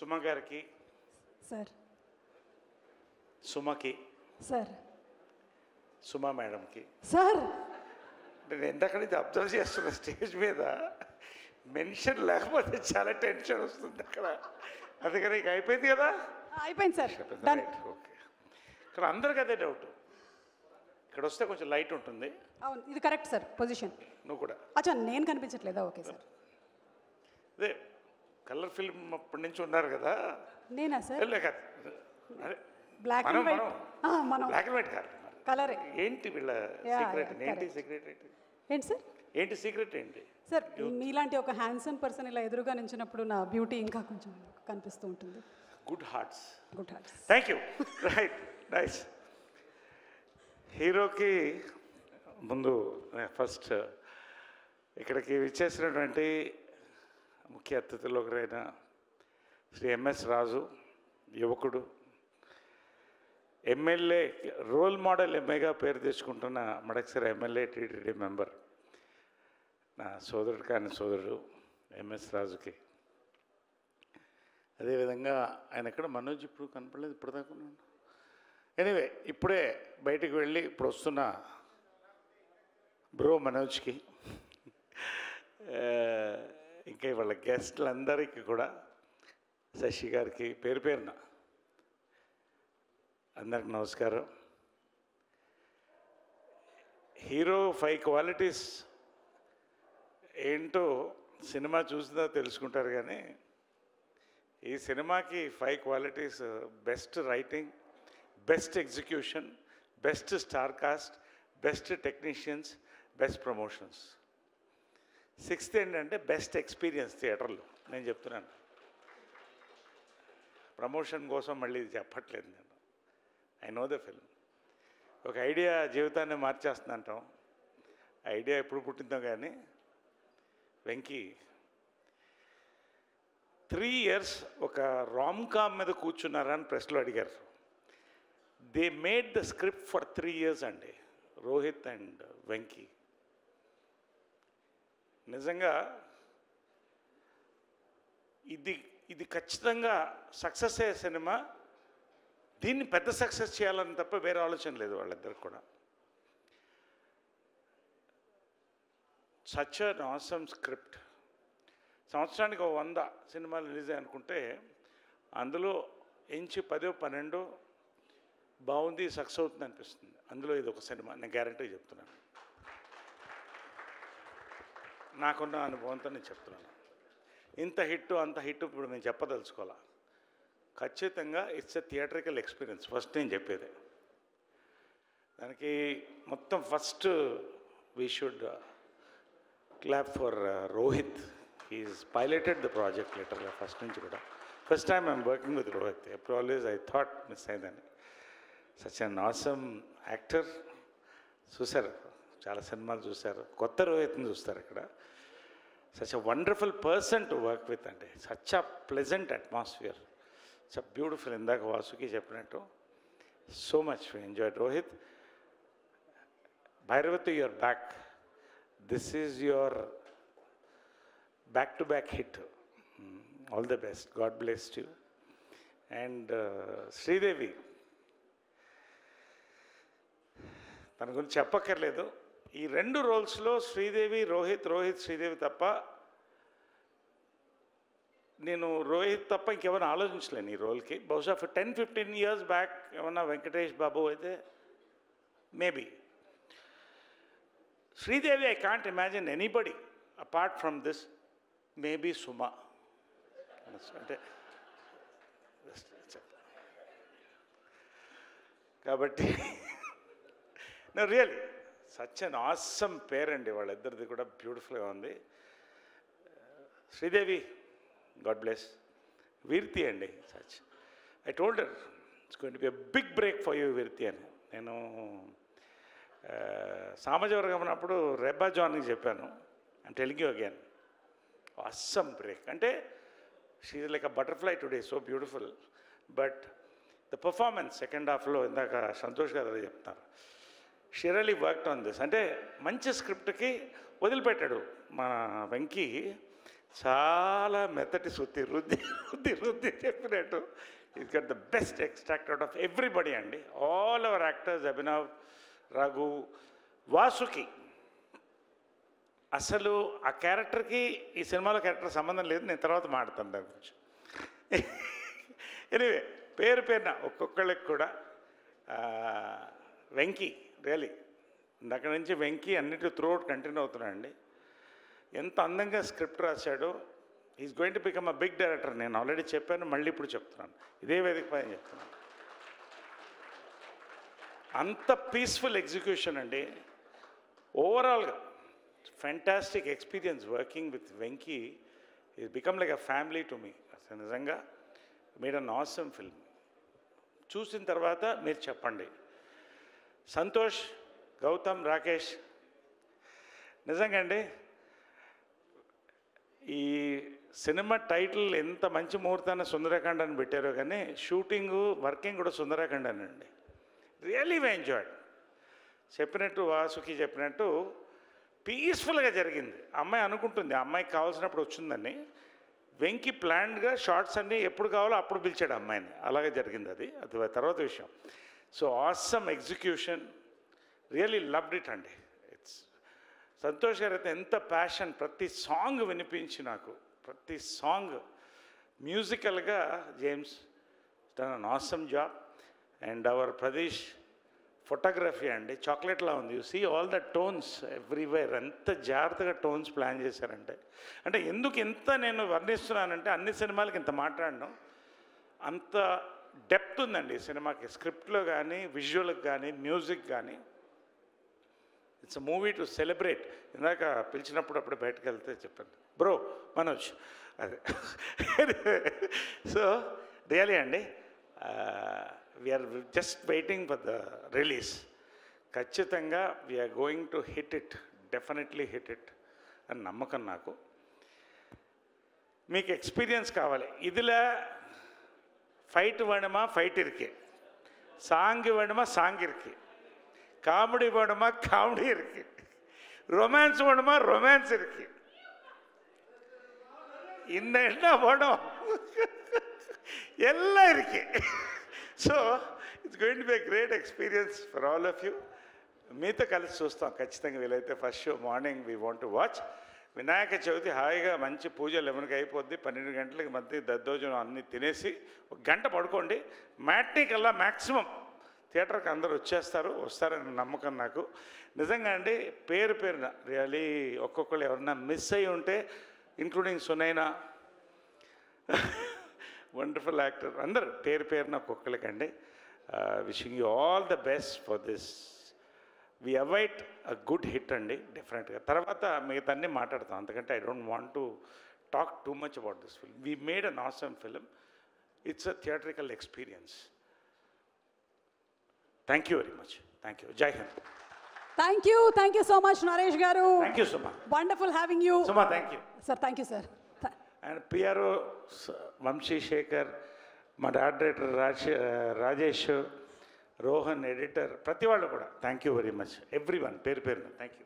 సుమ గారికి sir, సుమకి sir, సుమా మేడంకి sir, నేను ఎంతక్కడి నుంచి అబ్జర్వ్ చేస్తున్న స్టేజ్ మీద మెన్షన్ లేకపోతే చాలా టెన్షన్ వస్తుంది అక్కడ. అందుకని ఇక అయిపోయింది కదా, అయిపోయింది సార్, డన్. ఓకే. ఇక్కడ అందరికి అదే డౌట్, ఇక్కడ వస్తే కొంచెం లైట్ ఉంటుంది. అవును, ఇది కరెక్ట్ సార్ పొజిషన్. నువ్వు కూడా అచ్చా, నేను కనిపించట్లేదా? Okay sir. అదే కలర్ ఫిల్మ్ అప్పటి నుంచి ఉన్నారు కదా. నేనా సార్? లేక బ్లాక్ అండ్ వైట్. మనం బ్లాక్ అండ్ వైట్ కాదు, కలరే. ఏంటి వీళ్ళ సీక్రెట్? ఏంటి సీక్రెట్? ఏంటి సార్? ఏంటి సీక్రెట్ ఏంటి సార్? మీలాంటి ఒక హ్యాండ్సమ్ పర్సన్ ఇలా ఎదురుగా నించినప్పుడు నా బ్యూటీ ఇంకా కొంచెం కనిపిస్తూ ఉంటుంది. Good hearts. Good hearts. Thank you. Right, nice. హీరోకి ముందు ఫస్ట్ ఇక్కడికి విచ్చేసినటువంటి ముఖ్య అతిథులు ఒకరైన శ్రీ ఎంఎస్ రాజు, యువకుడు, ఎమ్మెల్యే, రోల్ మోడల్ ఎంఏగా పేరు తెచ్చుకుంటున్న మడకసిర ఎమ్మెల్యే, టీటీడీ మెంబర్, నా సోదరుడు కాని సోదరుడు ఎంఎస్ రాజుకి. అదేవిధంగా ఆయన ఎక్కడ మనోజ్ ఇప్పుడు కనపడలేదు ఇప్పటిదాకా. ఎనీవే, ఇప్పుడే బయటికి వెళ్ళి ఇప్పుడు వస్తున్న బ్రో మనోజ్కి, ఇంకా వాళ్ళ గెస్ట్లందరికీ కూడా, శశి గారికి పేరు పేరున అందరికి నమస్కారం. హీరో 5 క్వాలిటీస్ ఏంటో సినిమా చూసినా తెలుసుకుంటారు, కానీ ఈ సినిమాకి 5 qualities: best writing, best execution, best star cast, best technicians, best promotions. 6th ఏంటంటే బెస్ట్ ఎక్స్పీరియన్స్ థియేటర్లో. నేను చెప్తున్నాను, ప్రమోషన్ కోసం మళ్ళీ ఇది చెప్పట్లేదు నేను. I know the film. ఒక ఐడియా జీవితాన్ని మార్చేస్తుంది అంటాం. ఐడియా ఎప్పుడు పుట్టిందో కానీ, వెంకీ 3 years ఒక రామ్ కామ్ మీద కూర్చున్నారని ప్రెస్లో అడిగారు. They made the script for 3 years అండి, రోహిత్ అండ్ వెంకీ. నిజంగా ఇది ఖచ్చితంగా సక్సెస్ అయ్యే సినిమా. దీన్ని పెద్ద సక్సెస్ చేయాలని తప్ప వేరే ఆలోచన లేదు వాళ్ళిద్దరికి కూడా. Such an awesome script. సంవత్సరానికి 100 సినిమాలు రిలీజ్ అనుకుంటే అందులో ఎంచి 10-12 బాగుంది, సక్సెస్ అవుతుంది అనిపిస్తుంది. అందులో ఇది ఒక సినిమా, నేను గ్యారంటీ చెప్తున్నాను. నాకున్న అనుభవంతో నేను చెప్తున్నాను. ఇంత హిట్ అంత హిట్ ఇప్పుడు నేను చెప్పదలుచుకోవాలా. ఖచ్చితంగా it's a theatrical experience. First నేను చెప్పేది దానికి మొత్తం. First we should clap for Rohit. He's piloted the project లిటరల్గా ఫస్ట్ నుంచి కూడా. First time I'm working with Rohit. ఎప్పుడు ఆల్వేస్ ఐ థాట్ మిస్ అయిందని. Such an awesome actor. చూశారు, చాలా సినిమాలు చూశారు, కొత్త రోహిత్ని చూస్తారు ఇక్కడ. Such a wonderful person to work with అండి. Such a pleasant atmosphere, such a beautiful. ఇందాక వాసుకి చెప్పినట్టు so much we enjoyed Rohit. Bhairavathi, you're back. This is your back to back hit. All the best. God bless you. And Sridevi, తన గురించి చెప్పక్కర్లేదు. ఈ 2 రోల్స్లో శ్రీదేవి, రోహిత్, శ్రీదేవి తప్ప, నేను రోహిత్ తప్ప ఇంకెవరిని ఆలోచించలేను ఈ రోల్కి. బహుశా 10-15 years బ్యాక్ ఏమన్నా వెంకటేష్ బాబు అయితే maybe. Sridevi, I can't imagine anybody apart from this. Maybe Suma. అంటే కాబట్టి no, really such an awesome pair అండి. వాళ్ళిద్దరిది కూడా బ్యూటిఫుల్గా ఉంది. Sridevi, God bless. వీర్తి అండి, such. I told her it's going to be a big break for you Veerthi అని. నేను సామాజవర్గం ఉన్నప్పుడు రెబ్బా జాన్కి చెప్పాను. I'm telling you again, awesome break. అంటే she is like a butterfly today, so beautiful. But the performance second హాఫ్లో ఇందాక సంతోష్ గారు చెప్తున్నారు, she really worked on this. అంటే మంచి స్క్రిప్ట్కి వదిలిపెట్టాడు మన వెంకీ. చాలా మెత్తటి సుత్తి రుద్ది రుద్ది రుద్ది చెప్పినట్టు is got the best extract out of everybody అండి. All our actors, Abhinav, Raghu, Vasuki. అసలు ఆ క్యారెక్టర్కి ఈ సినిమాలో క్యారెక్టర్ సంబంధం లేదు, నేను తర్వాత మాట్లాడతాను దాని గురించి. ఎనివే పేరున ఒక్కొక్కళ్ళకి కూడా వెంకీ రియలీ అక్కడి నుంచి వెంకీ అన్నిటి త్రూఅవుట్ కంటిన్యూ అవుతున్నాడండి. ఎంత అందంగా స్క్రిప్ట్ రాశాడో. Is going to become a big director. నేను ఆల్రెడీ చెప్పాను, మళ్ళీ ఇప్పుడు చెప్తున్నాను, ఇదే వేదిక పైన చెప్తున్నాను. అంత పీస్ఫుల్ ఎగ్జిక్యూషన్ అండి. ఓవరాల్గా fantastic experience working with Venky. Is become like a family to me. అసలు నిజంగా మేడ్ అన్ ఆసమ్ ఫిల్మ్. చూసిన తర్వాత మీరు చెప్పండి. సంతోష్, గౌతమ్, రాకేష్, నిజంగా అండి ఈ సినిమా టైటిల్ ఎంత మంచి ముహూర్తాన్ని సుందరకాండ అని పెట్టారో కానీ షూటింగు వర్కింగ్ కూడా సుందరకాండ అండి. Really why enjoyed. చెప్పినట్టు వాసుకి చెప్పినట్టు పీస్ఫుల్గా జరిగింది. అమ్మాయి అనుకుంటుంది ఆ అమ్మాయికి కావాల్సినప్పుడు వచ్చిందని. వెంకీ ప్లాన్డ్గా షార్ట్స్ అన్నీ ఎప్పుడు కావాలో అప్పుడు పిలిచాడు అమ్మాయిని. అలాగే జరిగింది అది తర్వాత విషయం. So awesome execution, really loved it అండి. ఇట్స్ సంతోష్ గారు అయితే ఎంత ప్యాషన్, ప్రతి సాంగ్ వినిపించి నాకు ప్రతి సాంగ్ మ్యూజికల్గా James done an awesome job. And our Pradesh photography అండి చాక్లెట్లా ఉంది. You see all the tones everywhere. ఎంత జాగ్రత్తగా టోన్స్ ప్లాన్ చేశారంటే, అంటే ఎందుకు ఎంత నేను వర్ణిస్తున్నానంటే అన్ని సినిమాలకి ఇంత మాట్లాడడం, అంత డెప్త్ ఉందండి ఈ సినిమాకి. స్క్రిప్ట్లో కానీ, విజువల్కి కానీ, మ్యూజిక్ కానీ. It's a movie to celebrate. ఇందాక పిలిచినప్పుడు అప్పుడు బయటకు వెళ్తే చెప్పాను బ్రో మనోజ్ అదే. సో రియలీ అండి we're just waiting for the release. ఖచ్చితంగా we're going to hit it, definitely hit it అని నమ్మకం నాకు. మీకు ఎక్స్పీరియన్స్ కావాలి. ఇదిలా ఫైట్ వేணுమా ఫైట్ ఇరికి, సాంగ్ వేணுమా సాంగ్ ఇరికి, காமெடி வேணுமா காமெடி இருக்கு, ரொமான்ஸ் வேணுமா ரொமான்ஸ் இருக்கு. இன்னும் என்ன வேணும் எல்லாம் இருக்கு. So it's going to be a great experience for all of you. మీతో కలిసి చూస్తాం ఖచ్చితంగా వీలైతే. First show morning we want to watch. Vinayaka Chavithi హాయిగా మంచి పూజ 11కి అయిపోద్ది. 12 గంటలకి మధ్య దద్దోజనం అన్నీ తినేసి 1 గంట పడుకోండి. మ్యాట్నీ కల్లా మ్యాక్సిమం థియేటర్కి అందరూ వస్తారని నమ్మకం నాకు. నిజంగా అండి పేరున రియలీ ఒక్కొక్కరు ఎవరన్నా మిస్ అయ్యి ఉంటే, ఇంక్లూడింగ్ సునైనా వండర్ఫుల్ యాక్టర్, అందరు పేరున ఒక్కొక్కరికండి. Wishing you all the best for this. We await a good hit అండి డెఫినెట్గా. తర్వాత మిగతా అన్నీ మాట్లాడతాం, అంతకంటే I don't want to talk too much about this film. We made an awesome film. It's a theatrical experience. Thank you very much. Thank you. జై హింద్. Thank you so much Naresh గారు. Thank you Suma. Wonderful having you Suma. Thank you sir. Thank you sir. And PRO Vamsi Sekhar, మా director Rajesh, Rohan editor, ప్రతి వాళ్ళు కూడా thank you very much. Every one పేరున thank you.